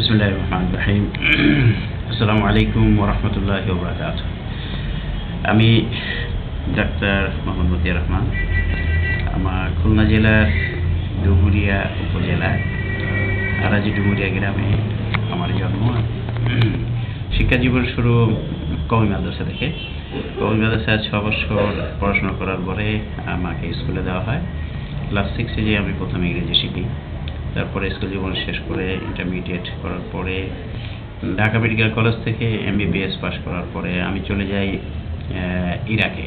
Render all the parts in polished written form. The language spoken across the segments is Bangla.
বিসমিল্লাহির রহমানির রহিম। আসসালামু আলাইকুম ওয়া রাহমাতুল্লাহি ওয়া বারাকাতুহু। আমি ডাক্তার মোহাম্মদ মতিয়ার রহমান। আমার খুলনা জেলার ডুমুরিয়া উপজেলা আরাজি ডুমুরিয়া গ্রামে আমার জন্ম। শিক্ষা জীবন শুরু কওমি মাদ্রাসা থেকে। কওমি মাদ্রাসায় 6 বছর পড়াশোনা করার পরে আমাকে স্কুলে দেওয়া হয়। ক্লাস 6-এ যে আমি প্রথম ইংরেজি শিখি। তারপরে স্কুল জীবন শেষ করে ইন্টারমিডিয়েট করার পরে ঢাকা মেডিকেল কলেজ থেকে MBBS পাশ করার পরে আমি চলে যাই ইরাকে।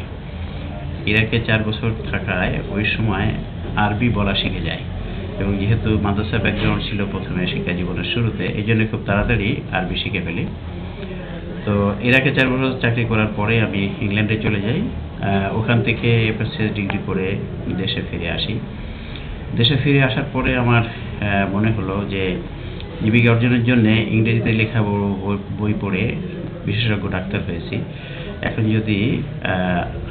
4 বছর থাকায় ওই সময় আরবি বলা শিখে যাই, এবং যেহেতু মাদ্রাসা ব্যাকগ্রাউন্ড ছিল প্রথমে শিক্ষা জীবনের শুরুতে, এই জন্য খুব তাড়াতাড়ি আরবি শিখে ফেলি। তো ইরাকে 4 বছর চাকরি করার পরে আমি ইংল্যান্ডে চলে যাই। ওখান থেকে FSS ডিগ্রি করে দেশে ফিরে আসি। দেশে ফিরে আসার পরে আমার মনে হলো যে জীবিকা অর্জনের জন্য ইংরেজিতে লেখা বই পড়ে বিশেষজ্ঞ ডাক্তার হয়েছি, এখন যদি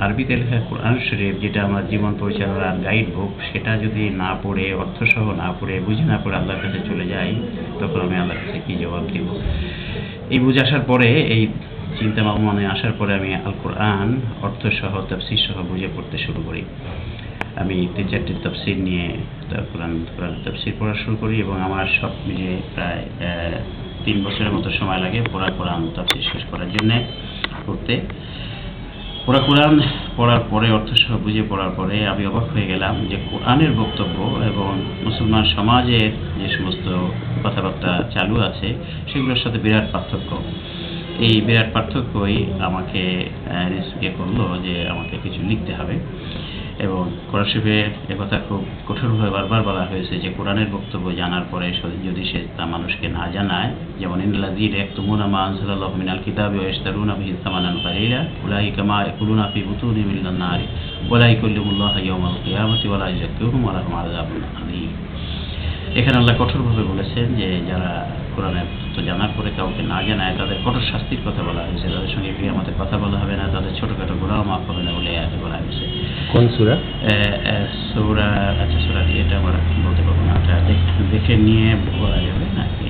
আরবিতে লেখা কোরআন শরীফ, যেটা আমার জীবন পরিচালনার গাইড বুক, সেটা যদি না পড়ে, অর্থসহ না পড়ে, বুঝে না পড়ে আল্লাহর কাছে চলে যাই, তখন আমি আল্লাহর কাছে কী জবাব দিব। এই বুঝে আসার পরে, এই চিন্তা মনে আসার পরে আমি আল কোরআন অর্থসহ তাফসীর সহ বুঝে পড়তে শুরু করি। আমি 3-4টি তাফসীর নিয়ে কোরআন তাফসীর পড়া শুরু করি, এবং আমার সব মিলিয়ে প্রায় 3 বছরের মতো সময় লাগে কোরআন তাফসীর শেষ করার জন্য পড়তে। কোরআন পড়ার পরে, অর্থসহ বুঝে পড়ার পরে আমি অবাক হয়ে গেলাম যে কোরআনের বক্তব্য এবং মুসলমান সমাজের যে সমস্ত কথাবার্তা চালু আছে সেগুলোর সাথে বিরাট পার্থক্য। এই বিরাট পার্থক্যই আমাকে ইন্সপিয়ার করলো যে আমাকে কিছু লিখতে হবে। এবং কোরআন শরীফে একথা খুব কঠোরভাবে বারবার বলা হয়েছে যে কোরআনের বক্তব্য জানার পরে যদি সে তা মানুষকে না জানায়, যেমন ইন্নাল্লাযীনা ইয়াকতুমুনা মা আনজালাল্লাহু মিনাল কিতাবি ওয়া ইয়াশতারুনা বিহি সামানান কালীলা উলাইকা মা ইয়াকুলুনা ফি বুতুনিহিম মিনান নার ওয়া লা ইউকাল্লিমুল্লাহু ইয়াওমাল কিয়ামাতি ওয়া লা ইউযাক্কিহুম ওয়া লাহুম আযাবুন আলীম। এখানে আল্লাহ কঠোরভাবে বলেছেন যে যারা কোরআনের তথ্য জানার পরে কাউকে না জানায় তাদের কঠোর শাস্তির কথা বলা হয়েছে, তাদের সঙ্গে কিয়ামতে কথা বলা হবে না, তাদের ছোটখাটো গুনাহ মাফ হবে না বলে আয়াতে বলা হয়েছে। কোন সূরা? সূরা, আচ্ছা সূরাটি এটা আমরা বলতে পারবো না, এটা দেখে নিয়ে বলা যাবে নাকি?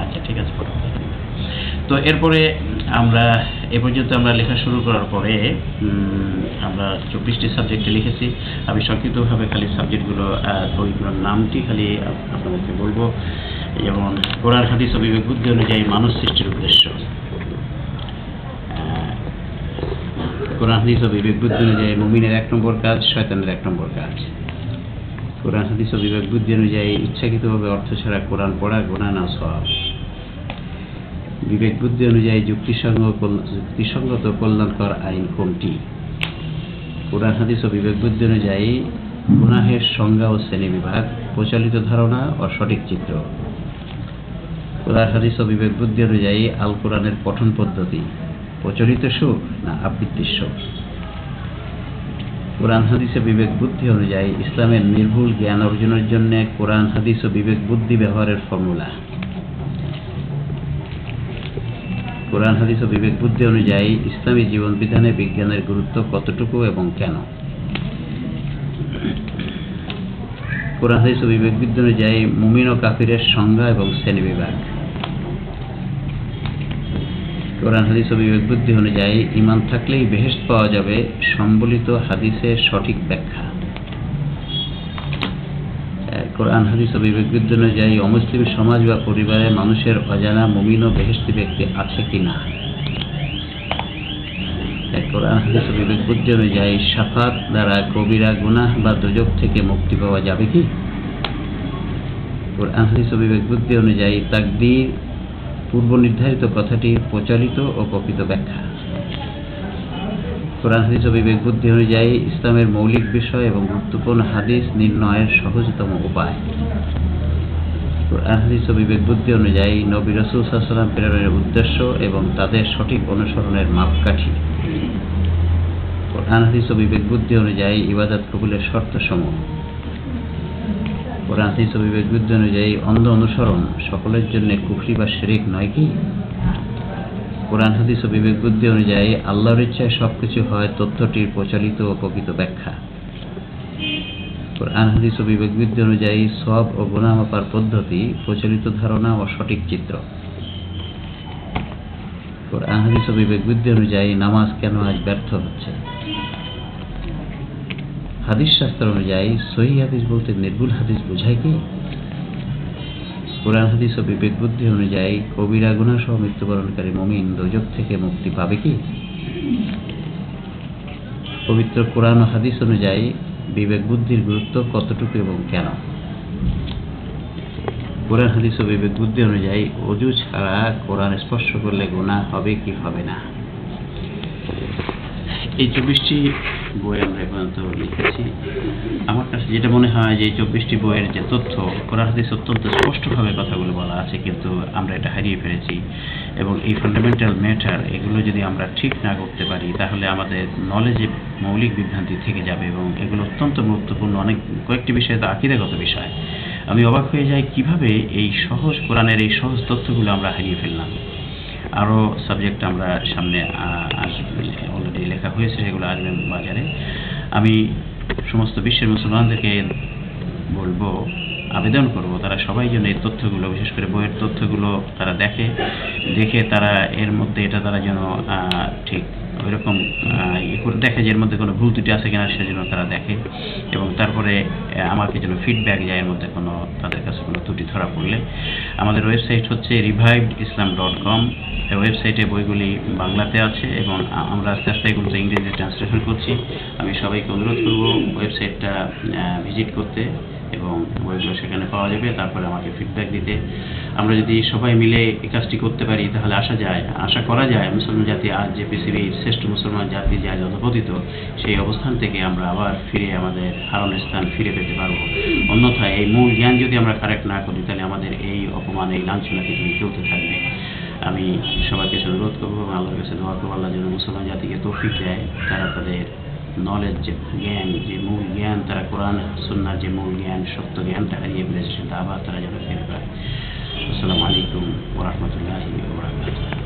আচ্ছা ঠিক আছে, পড়া। তো এরপরে আমরা এ পর্যন্ত আমরা লেখা শুরু করার পরে আমরা 24টি সাবজেক্টে লিখেছি। আমি সংক্ষিপ্তভাবে খালি সাবজেক্টগুলো, বইগুলোর নামটি খালি আপনাদেরকে বলবো। যেমন কোরআন হাদিস ও বিবেক বুদ্ধি অনুযায়ী মানুষ সৃষ্টির উদ্দেশ্য, কোরআন হাদিস ও বিবেক বুদ্ধি অনুযায়ী মুমিনের 1 নম্বর কাজ, শয়তানের 1 নম্বর কাজ। কোরআন হাদিস ও বিবেক বুদ্ধি অনুযায়ী ইচ্ছাকৃতভাবে অর্থ ছাড়া কোরআন পড়া গুনাহ না সওয়াব। বিবেক বুদ্ধি অনুযায়ী যুক্তিসঙ্গত কল্যাণকর আইন কোনটি? কোরআন হাদিস ও বিবেক বুদ্ধি অনুযায়ী গুনাহের সংজ্ঞা ও শ্রেণীবিভাগ, প্রচলিত ধারণা ও সঠিক চিত্র। কোরআন হাদিস ও বিবেক বুদ্ধি অনুযায়ী আল কোরআনের পঠন পদ্ধতি, প্রচলিত সুর না আবৃত্তির সুর। কোরআন হাদিস ও বিবেক বুদ্ধি অনুযায়ী ইসলামের নির্ভুল জ্ঞান অর্জনের জন্য কোরআন হাদিস ও বিবেক বুদ্ধি ব্যবহারের ফর্মুলা। কোরআন হাদিস ও বিবেক বুদ্ধি অনুযায়ী ইসলামী জীবন বিধানে বিজ্ঞানের গুরুত্ব কতটুকু এবং কেন? কোরআন হাদিস ও বিবেক বুদ্ধি অনুযায়ী মুমিন ও কাফিরের সংজ্ঞা এবং শ্রেণীবিভাগ। কোরআন হাদিস ও বিবেক বুদ্ধি অনুযায়ী ঈমান থাকলেই বেহেশত পাওয়া যাবে সম্বলিত হাদিসের সঠিক ব্যাখ্যা। কোরআন হাদিস ও বিবেক বুদ্ধি অনুযায়ী অমুসলিম সমাজ বা পরিবারের মানুষের অজানা মুমিন ও বেহেশতি ব্যক্তি আছে কি না? কোরআন হাদিস ও বিবেক বুদ্ধি অনুযায়ী শাফাত দ্বারা কবিরা গুনাহ বা দোজখ থেকে মুক্তি পাওয়া যাবে কি? কোরআন হাদিস ও বিবেক বুদ্ধি অনুযায়ী তাকদীর পূর্ব নির্ধারিত কথাটির প্রচলিত ও প্রকৃত ব্যাখ্যা। কোরআন হাদিস ও বিবেক বুদ্ধি অনুযায়ী ইসলামের মৌলিক বিষয় এবং গুরুত্বপূর্ণ হাদিস নির্ণয়ের সহজতম উপায়। কোরআন হাদিস ও বিবেক বুদ্ধি অনুযায়ী নবী রাসূল সাল্লাল্লাহু আলাইহি ওয়াসাল্লাম প্রেরণের উদ্দেশ্য এবং তাদের সঠিক অনুসরণের মাপকাঠি। কোরআন হাদিস ও বিবেক বুদ্ধি অনুযায়ী ইবাদত কবুলের শর্তসমূহ। কোরআন হাদিস ও বিবেক বুদ্ধি অনুযায়ী অন্ধ অনুসরণ সকলের জন্য কুফরি বা শিরক নয় কি? কোরআন হাদিস ও বিবেক বুদ্ধি অনুযায়ী আল্লাহর ইচ্ছায় সবকিছু হয় তথ্যটির প্রচলিত ও প্রকৃত ব্যাখ্যা। কোরআন হাদিস ও বিবেক বুদ্ধি অনুযায়ী সওয়াব ও গুনাহ মাপার পদ্ধতি, প্রচলিত ধারণা ও সঠিক চিত্র। কোরআন হাদিস ও বিবেক বুদ্ধি অনুযায়ী নামাজ কেন আজ ব্যর্থ হচ্ছে। হাদিস শাস্ত্র অনুযায়ী সহিহ হাদিস বলতে নির্ভুল হাদিস বোঝায় কি? কোরআন হাদিস ও বিবেক বুদ্ধি অনুযায়ী কবিরা গুনাহ সহ মৃত্যুবরণকারী মুমিন দোজখ থেকে মুক্তি পাবে কি? পবিত্র কোরআন ও হাদিস অনুযায়ী বিবেক বুদ্ধির গুরুত্ব কতটুকু এবং কেন? কোরআন হাদিস ও বিবেক বুদ্ধি অনুযায়ী ওযু ছাড়া কোরআন স্পর্শ করলে গুনাহ হবে কি হবে না? এই 24টি বই আমরা এখন লিখেছি। আমার কাছে যেটা মনে হয় যে এই 24টি বইয়ের যে তথ্য, কোরআন হাদিস অত্যন্ত স্পষ্টভাবে কথাগুলো বলা আছে, কিন্তু আমরা এটা হারিয়ে ফেলেছি। এবং এই ফান্ডামেন্টাল ম্যাটার, এগুলো যদি আমরা ঠিক না করতে পারি তাহলে আমাদের নলেজে মৌলিক বিভ্রান্তি থেকে যাবে, এবং এগুলো অত্যন্ত গুরুত্বপূর্ণ। কয়েকটি বিষয় তো আকীদাগত বিষয়। আমি অবাক হয়ে যাই কিভাবে এই সহজ কোরআনের এই সহজ তথ্যগুলো আমরা হারিয়ে ফেললাম। আরও সাবজেক্ট আমরা সামনে অলরেডি লেখা হয়েছে, সেগুলো আসবে বাজারে। আমি সমস্ত বিশ্বের মুসলমানদেরকে বলবো, আবেদন করব, তারা সবাই যেন এই তথ্যগুলো, বিশেষ করে বইয়ের তথ্যগুলো তারা দেখে তারা এর মধ্যে এটা তারা যেন ঠিক ওইরকম দেখে যে এর মধ্যে কোনো ভুল ত্রুটি আছে কিনা, সেজন্য তারা দেখে, এবং তারপরে আমাকে যেন ফিডব্যাক যায় এর মধ্যে কোনো তাদের কাছে কোনো ত্রুটি ধরা পড়লে। আমাদের ওয়েবসাইট হচ্ছে revivedislam.com। এই ওয়েবসাইটে বইগুলি বাংলাতে আছে এবং আমরা আস্তে আস্তে এগুলোতে ইংরেজিতে ট্রান্সলেশন করছি। আমি সবাইকে অনুরোধ করব ওয়েবসাইটটা ভিজিট করতে, এবং বইগুলো সেখানে পাওয়া যাবে। তারপরে আমাকে ফিডব্যাক দিতে। আমরা যদি সবাই মিলে এই কাজটি করতে পারি তাহলে আশা করা যায় মুসলমান জাতি আজ যে পৃথিবীর শ্রেষ্ঠ মুসলমান জাতি যে আজ অধপতিত, সেই অবস্থান থেকে আমরা আবার ফিরে আমাদের হারানো স্থান ফিরে পেতে পারবো। অন্যথায় এই মূল জ্ঞান যদি আমরা কারেক্ট না করি তাহলে আমাদের এই অপমান, এই লাঞ্ছনা পৃথিবী চলতে থাকবে। আমি সবার কাছে অনুরোধ করবো এবং আল্লাহর কাছে দোয়া করবো, আল্লাহ যেন মুসলমান জাতিকে তৌফিক দেয়, তারা তাদের নলেজ, যে জ্ঞান, যে মূল জ্ঞান, তারা কোরআন সুন্নাহর যে মূল জ্ঞান, সত্য জ্ঞানটা হারিয়ে ফেলেছে, সেটা আবার তারা যেন ফিরে পায়। আসসালামু আলাইকুম ওয়া রাহমাতুল্লাহি ওয়া বারাকাতুহু।